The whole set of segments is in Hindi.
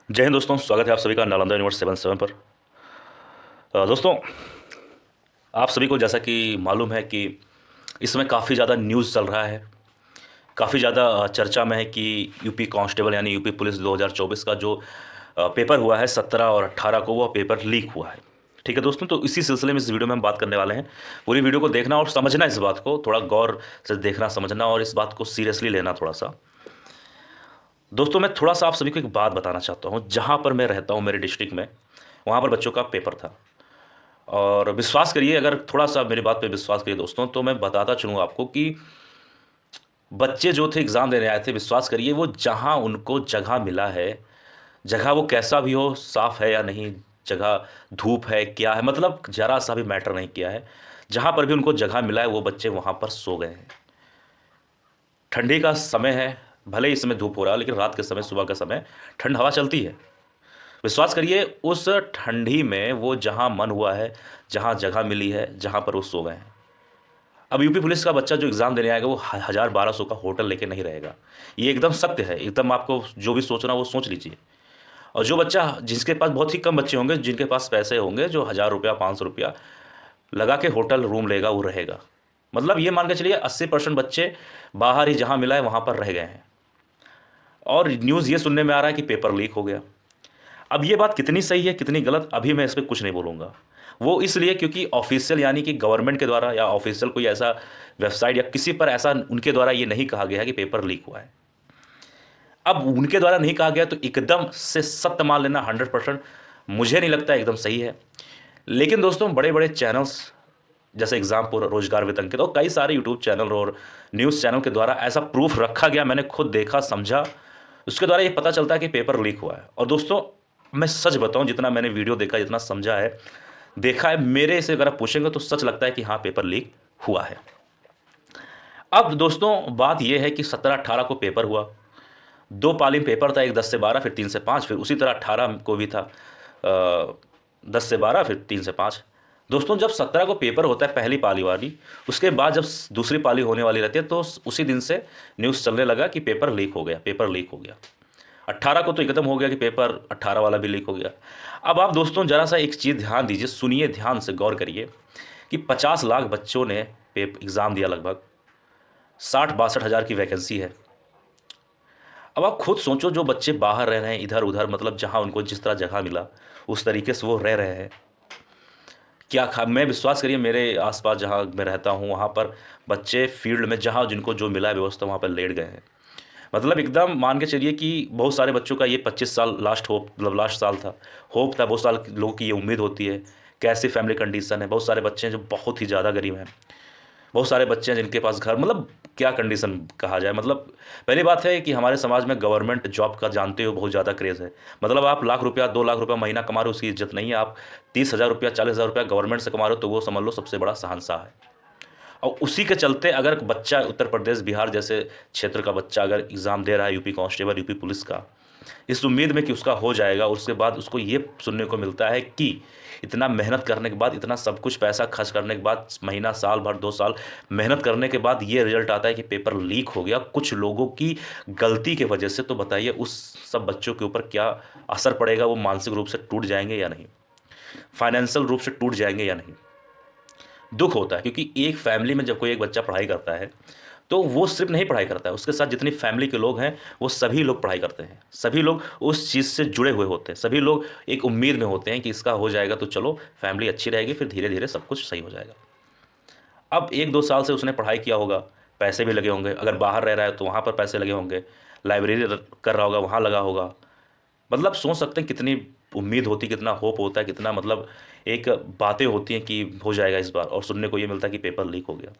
जय हिंद दोस्तों, स्वागत है आप सभी का नालंदा यूनिवर्स 77 पर। दोस्तों, आप सभी को जैसा कि मालूम है कि इस समय काफ़ी ज़्यादा न्यूज़ चल रहा है, काफ़ी ज़्यादा चर्चा में है कि यूपी कांस्टेबल यानी यूपी पुलिस 2024 का जो पेपर हुआ है 17 और 18 को, वह पेपर लीक हुआ है। ठीक है दोस्तों, तो इसी सिलसिले में इस वीडियो में हम बात करने वाले हैं। पूरी वीडियो को देखना और समझना, इस बात को थोड़ा गौर से देखना समझना और इस बात को सीरियसली लेना थोड़ा सा। दोस्तों, मैं थोड़ा सा आप सभी को एक बात बताना चाहता हूँ। जहाँ पर मैं रहता हूँ, मेरे डिस्ट्रिक्ट में, वहाँ पर बच्चों का पेपर था। और विश्वास करिए, अगर थोड़ा सा मेरी बात पे विश्वास करिए दोस्तों, तो मैं बताता चलूँ आपको कि बच्चे जो थे एग्ज़ाम देने आए थे, विश्वास करिए, वो जहाँ उनको जगह मिला है, जगह वो कैसा भी हो, साफ़ है या नहीं, जगह धूप है क्या है, मतलब ज़रा सा भी मैटर नहीं किया है। जहाँ पर भी उनको जगह मिला है, वो बच्चे वहाँ पर सो गए हैं। ठंडी का समय है, भले ही इसमें धूप हो रहा है, लेकिन रात के समय, सुबह का समय ठंड हवा चलती है। विश्वास करिए, उस ठंडी में वो जहाँ मन हुआ है, जहाँ जगह मिली है, जहाँ पर वो सो गए हैं। अब यूपी पुलिस का बच्चा जो एग्ज़ाम देने आएगा, वो 1000-1200 का होटल लेके नहीं रहेगा। ये एकदम सत्य है, एकदम आपको जो भी सोचना वो सोच लीजिए। और जो बच्चा, जिसके पास, बहुत ही कम बच्चे होंगे जिनके पास पैसे होंगे, जो 1000 रुपया 500 रुपया लगा के होटल रूम लेगा, वो रहेगा। मतलब ये मान के चलिए 80% बच्चे बाहर ही जहाँ मिला है वहाँ पर रह गए हैं। और न्यूज़ ये सुनने में आ रहा है कि पेपर लीक हो गया। अब ये बात कितनी सही है कितनी गलत, अभी मैं इस पर कुछ नहीं बोलूँगा। वो इसलिए क्योंकि ऑफिशियल यानी कि गवर्नमेंट के द्वारा या ऑफिशियल कोई ऐसा वेबसाइट या किसी पर ऐसा उनके द्वारा ये नहीं कहा गया है कि पेपर लीक हुआ है। अब उनके द्वारा नहीं कहा गया तो एकदम से सत्य मान लेना 100% मुझे नहीं लगता एकदम सही है। लेकिन दोस्तों, बड़े बड़े चैनल्स जैसे एग्जामपुर, रोजगार विद अंकित और कई सारे यूट्यूब चैनल और न्यूज़ चैनल के द्वारा ऐसा प्रूफ रखा गया, मैंने खुद देखा समझा, उसके द्वारा ये पता चलता है कि पेपर लीक हुआ है। और दोस्तों, मैं सच बताऊं, जितना मैंने वीडियो देखा, जितना समझा है, देखा है, मेरे से अगर आप पूछेंगे तो सच लगता है कि हाँ, पेपर लीक हुआ है। अब दोस्तों, बात यह है कि 17-18 को पेपर हुआ। दो पाली में पेपर था, एक 10 से 12, फिर 3 से 5, फिर उसी तरह 18 को भी था 10 से 12, फिर 3 से 5। दोस्तों, जब 17 को पेपर होता है पहली पाली वाली, उसके बाद जब दूसरी पाली होने वाली रहती है, तो उसी दिन से न्यूज़ चलने लगा कि पेपर लीक हो गया, पेपर लीक हो गया। 18 को तो एकदम हो गया कि पेपर 18 वाला भी लीक हो गया। अब आप दोस्तों ज़रा सा एक चीज़ ध्यान दीजिए, सुनिए, ध्यान से गौर करिए कि 50 लाख बच्चों ने एग्ज़ाम दिया, लगभग 60-62 हज़ार की वैकेंसी है। अब आप खुद सोचो, जो बच्चे बाहर रह रहे हैं, इधर उधर, मतलब जहाँ उनको जिस तरह जगह मिला उस तरीके से वो रह रहे हैं। क्या खा मैं विश्वास करिए, मेरे आसपास जहाँ मैं रहता हूँ, वहाँ पर बच्चे फील्ड में जहाँ जिनको जो मिला है व्यवस्था, वहाँ पर लेट गए हैं। मतलब एकदम मान के चलिए कि बहुत सारे बच्चों का ये 25 साल लास्ट होप, मतलब लास्ट साल था, होप था। बहुत साल लोगों की ये उम्मीद होती है। कैसी फैमिली कंडीशन है, बहुत सारे बच्चे हैं जो बहुत ही ज़्यादा गरीब हैं। बहुत सारे बच्चे हैं जिनके पास घर, मतलब क्या कंडीशन कहा जाए। मतलब पहली बात है कि हमारे समाज में गवर्नमेंट जॉब का, जानते हो, बहुत ज़्यादा क्रेज़ है। मतलब आप लाख रुपया 2 लाख रुपया महीना कमा रहे हो, उसकी इज्जत नहीं है। आप 30,000 रुपया 40,000 रुपया गवर्नमेंट से कमा रहे हो, तो वो समझ लो सबसे बड़ा शहंशाह है। और उसी के चलते अगर बच्चा उत्तर प्रदेश, बिहार जैसे क्षेत्र का बच्चा अगर एग्ज़ाम दे रहा है यूपी कांस्टेबल, यूपी पुलिस का, इस उम्मीद में कि उसका हो जाएगा, और उसके बाद उसको ये सुनने को मिलता है कि इतना मेहनत करने के बाद, इतना सब कुछ पैसा खर्च करने के बाद, महीना, साल भर, 2 साल मेहनत करने के बाद ये रिजल्ट आता है कि पेपर लीक हो गया कुछ लोगों की गलती की वजह से, तो बताइए उस सब बच्चों के ऊपर क्या असर पड़ेगा। वो मानसिक रूप से टूट जाएंगे या नहीं, फाइनेंशियल रूप से टूट जाएंगे या नहीं। दुख होता है, क्योंकि एक फैमिली में जब कोई एक बच्चा पढ़ाई करता है, तो वो सिर्फ नहीं पढ़ाई करता है, उसके साथ जितनी फैमिली के लोग हैं, वो सभी लोग पढ़ाई करते हैं। सभी लोग उस चीज़ से जुड़े हुए होते हैं। सभी लोग एक उम्मीद में होते हैं कि इसका हो जाएगा तो चलो फैमिली अच्छी रहेगी, फिर धीरे धीरे सब कुछ सही हो जाएगा। अब 1-2 साल से उसने पढ़ाई किया होगा, पैसे भी लगे होंगे। अगर बाहर रह रहा है तो वहाँ पर पैसे लगे होंगे, लाइब्रेरी कर रहा होगा, वहाँ लगा होगा। मतलब सोच सकते हैं कितनी उम्मीद होती, कितना होप होता है, कितना मतलब एक बातें होती हैं कि हो जाएगा इस बार, और सुनने को ये मिलता है कि पेपर लीक हो गया।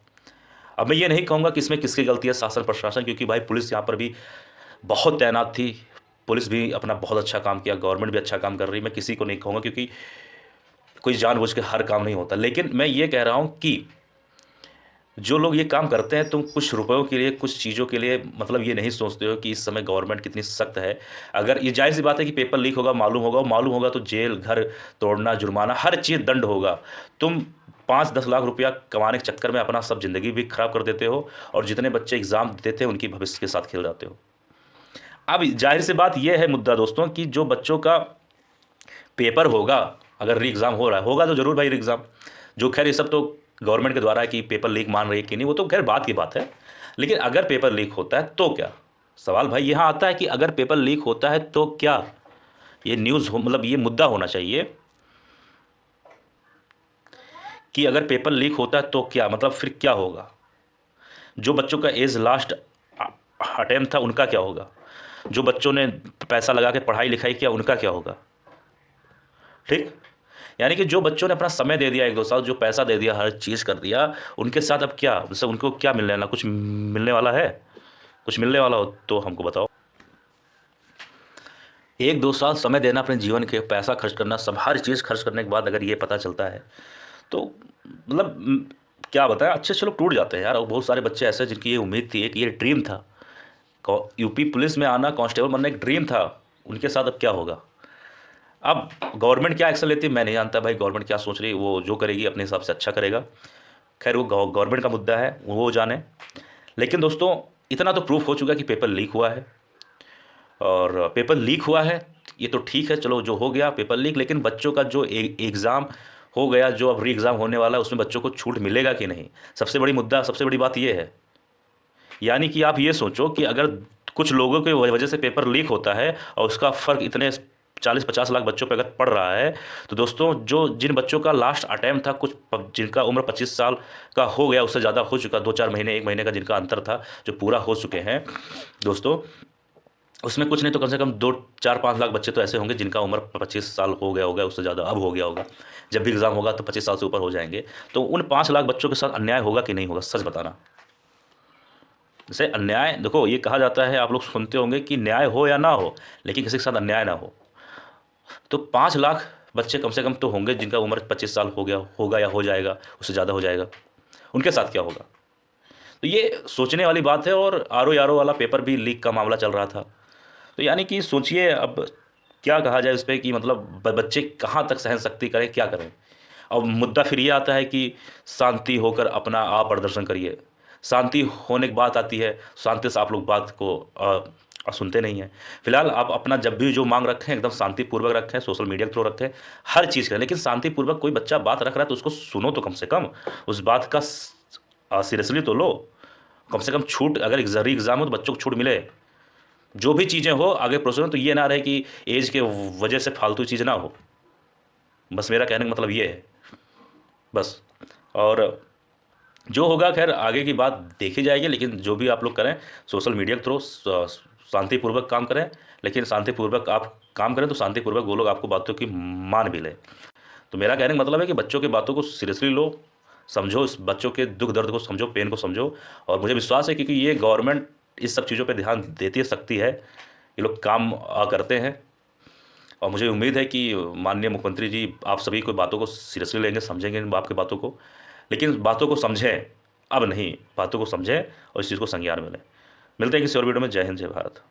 अब मैं ये नहीं कहूँगा कि इसमें किसकी गलती है, शासन प्रशासन, क्योंकि भाई पुलिस यहाँ पर भी बहुत तैनात थी। पुलिस भी अपना बहुत अच्छा काम किया, गवर्नमेंट भी अच्छा काम कर रही है। मैं किसी को नहीं कहूँगा, क्योंकि कोई जानबूझ के हर काम नहीं होता। लेकिन मैं ये कह रहा हूँ कि जो लोग ये काम करते हैं, तुम कुछ रुपयों के लिए, कुछ चीज़ों के लिए, मतलब ये नहीं सोचते हो कि इस समय गवर्नमेंट कितनी सख्त है। अगर ये जाहिर सी बात है कि पेपर लीक होगा, मालूम होगा तो जेल, घर तोड़ना, जुर्माना, हर चीज़ दंड होगा। तुम 5-10 लाख रुपया कमाने के चक्कर में अपना सब ज़िंदगी भी खराब कर देते हो, और जितने बच्चे एग्ज़ाम देते हैं उनकी भविष्य के साथ खेल जाते हो। अब जाहिर सी बात यह है मुद्दा दोस्तों कि जो बच्चों का पेपर होगा, अगर री एग्ज़ाम हो रहा है, होगा तो ज़रूर भाई री एग्ज़ाम, जो खैर ये सब तो गवर्नमेंट के द्वारा है कि पेपर लीक मान रही है कि नहीं, वो तो खैर बात की बात है। लेकिन अगर पेपर लीक होता है तो क्या, सवाल भाई यहाँ आता है कि अगर पेपर लीक होता है तो क्या, ये न्यूज़ हो, मतलब ये मुद्दा होना चाहिए कि अगर पेपर लीक होता है तो क्या, मतलब फिर क्या होगा, जो बच्चों का एज लास्ट अटेम्प्ट था उनका क्या होगा, जो बच्चों ने पैसा लगा के पढ़ाई लिखाई किया उनका क्या होगा। ठीक, यानी कि जो बच्चों ने अपना समय दे दिया 1-2 साल, जो पैसा दे दिया, हर चीज़ कर दिया, उनके साथ अब क्या, जैसे उनको क्या मिलने वाला, कुछ मिलने वाला है, कुछ मिलने वाला हो तो हमको बताओ। 1-2 साल समय देना, अपने जीवन के पैसा खर्च करना, सब हर चीज़ खर्च करने के बाद अगर ये पता चलता है तो मतलब क्या बताएं, अच्छे अच्छे लोग टूट जाते हैं यार। और बहुत सारे बच्चे ऐसे जिनकी ये उम्मीद थी, एक ये ड्रीम था, यूपी पुलिस में आना, कांस्टेबल बनना एक ड्रीम था, उनके साथ अब क्या होगा। अब गवर्नमेंट क्या एक्शन लेती है मैं नहीं जानता भाई, गवर्नमेंट क्या सोच रही है, वो जो करेगी अपने हिसाब से अच्छा करेगा, खैर वो गवर्नमेंट का मुद्दा है, वो जाने। लेकिन दोस्तों इतना तो प्रूफ हो चुका है कि पेपर लीक हुआ है, और पेपर लीक हुआ है ये तो ठीक है, चलो जो हो गया पेपर लीक, लेकिन बच्चों का जो एग्ज़ाम हो गया, जो अब री एग्ज़ाम होने वाला है, उसमें बच्चों को छूट मिलेगा कि नहीं, सबसे बड़ी मुद्दा, सबसे बड़ी बात ये है। यानी कि आप ये सोचो कि अगर कुछ लोगों की वजह से पेपर लीक होता है और उसका फ़र्क इतने 40-50 लाख बच्चों पे अगर पड़ रहा है, तो दोस्तों जो जिन बच्चों का लास्ट अटैम्प्ट था, कुछ जिनका उम्र 25 साल का हो गया, उससे ज़्यादा हो चुका, 2-4 महीने 1 महीने का जिनका अंतर था, जो पूरा हो चुके हैं दोस्तों, उसमें कुछ नहीं तो कम से कम 2-4-5 लाख बच्चे तो ऐसे होंगे जिनका उम्र 25 साल हो गया होगा, उससे ज़्यादा अब हो गया होगा, जब भी एग्ज़ाम होगा तो 25 साल से ऊपर हो जाएंगे। तो उन 5 लाख बच्चों के साथ अन्याय होगा कि नहीं होगा, सच बताना। जैसे अन्याय, देखो ये कहा जाता है, आप लोग सुनते होंगे कि न्याय हो या ना हो, लेकिन किसी के साथ अन्याय ना हो। तो 5 लाख बच्चे कम से कम तो होंगे जिनका उम्र 25 साल हो गया होगा या हो जाएगा, उससे ज़्यादा हो जाएगा, उनके साथ क्या होगा। तो ये सोचने वाली बात है। और RO वाला पेपर भी लीक का मामला चल रहा था, तो यानी कि सोचिए अब क्या कहा जाए उस पर कि मतलब बच्चे कहाँ तक सहन शक्ति करें, क्या करें। अब मुद्दा फिर ये आता है कि शांति होकर अपना आप प्रदर्शन करिए, शांति होने की बात आती है, शांति से आप लोग बात को सुनते नहीं हैं। फिलहाल आप अपना जब भी जो मांग रखें एकदम शांतिपूर्वक रखें, सोशल मीडिया के थ्रू रखें, हर चीज़ करें, लेकिन शांतिपूर्वक कोई बच्चा बात रख रहा है तो उसको सुनो, तो कम से कम उस बात का सीरियसली तो लो, कम से कम छूट, अगर एग्ज़ाम हो तो बच्चों को छूट मिले, जो भी चीज़ें हो आगे प्रोसेस में, तो ये ना रहे कि एज के वजह से फालतू चीज़ ना हो। बस मेरा कहने का मतलब ये है बस। और जो होगा खैर आगे की बात देखी जाएगी, लेकिन जो भी आप लोग करें सोशल मीडिया के थ्रू शांतिपूर्वक काम करें, लेकिन शांतिपूर्वक आप काम करें तो शांतिपूर्वक वो लोग आपको बातों की मान भी लें। तो मेरा कहने का मतलब है कि बच्चों की बातों को सीरियसली लो, समझो, इस बच्चों के दुख दर्द को समझो, पेन को समझो। और मुझे विश्वास है क्योंकि ये गवर्नमेंट इस सब चीज़ों पे ध्यान देती सकती है, ये लोग काम करते हैं। और मुझे उम्मीद है कि माननीय मुख्यमंत्री जी आप सभी को बातों को सीरियसली लेंगे, समझेंगे इन आपकी बातों को, लेकिन बातों को समझें, अब नहीं, बातों को समझें और इस चीज़ को संज्ञान में लें। मिलते हैं किसी और वीडियो में। जय हिंद, जय भारत।